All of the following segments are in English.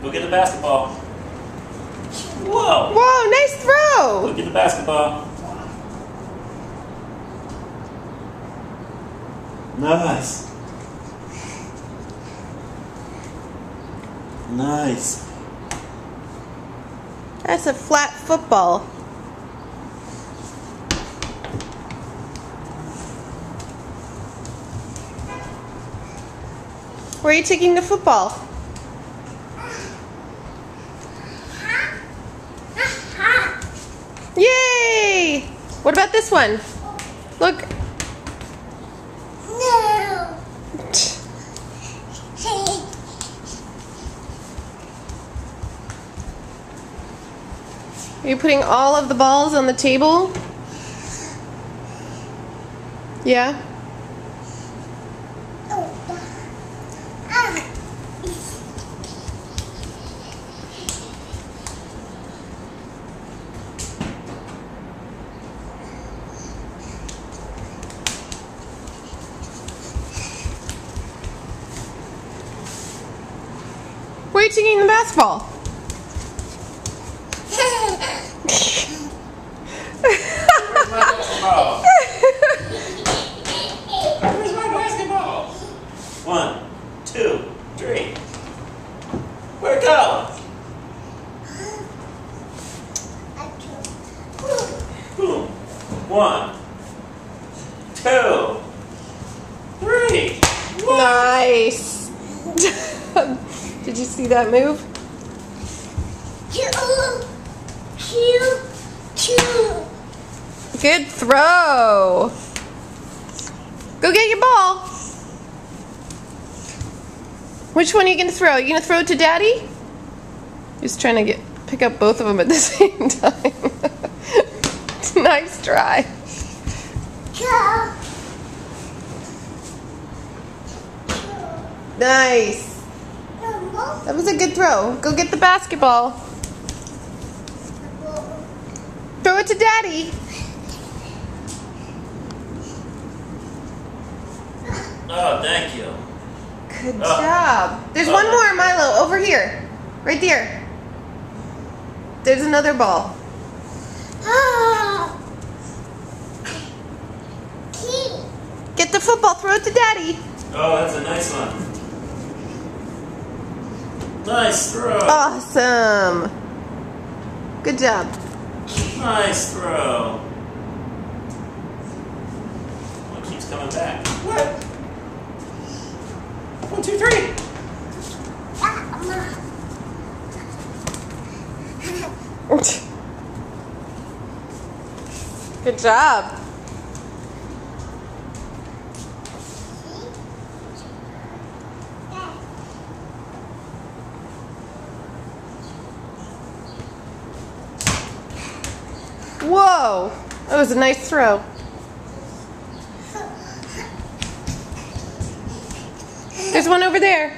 Go get the basketball. Whoa! Whoa, nice throw! Go get the basketball. Nice. Nice. That's a flat football. Where are you taking the football? Yay! What about this one? Look. No. Are you putting all of the balls on the table? Yeah? Where are you taking the basketball? Where's my basketball? Where's my basketball? 1, 2, 3. Where'd it go? Boom. 1, 2, 3. Nice. Did you see that move? Good throw. Go get your ball. Which one are you going to throw? Are you going to throw it to Daddy? He's trying to pick up both of them at the same time. Nice try. Nice. That was a good throw. Go get the basketball. Throw it to Daddy. Oh, thank you. Good job. There's one more, Milo, over here. Right there. There's another ball. Get the football, throw it to Daddy. Oh, that's a nice one. Nice throw. Awesome. Good job. Nice throw. One keeps coming back. What? 1, 2, 3. Good job. Whoa, that was a nice throw. There's one over there.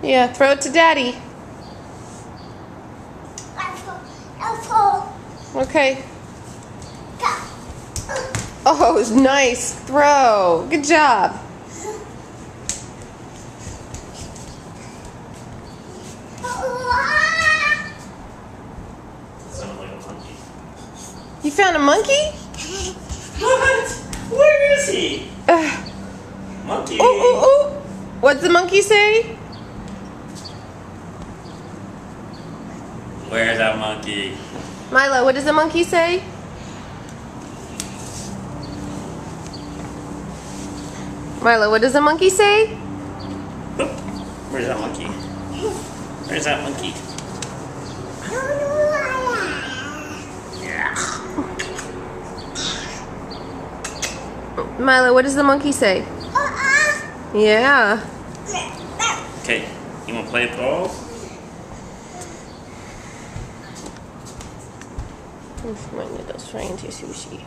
Yeah, throw it to Daddy. Okay. Oh, nice throw. Good job. Sounded like a monkey. You found a monkey? What? Where is he? Monkey. Oh. What's the monkey say? Where's that monkey? Milo, what does the monkey say? Milo, what does the monkey say? Where's that monkey? Where's that monkey? Yeah. Milo, what does the monkey say? Yeah. Okay, you want to play ball? My noodles frying into sushi.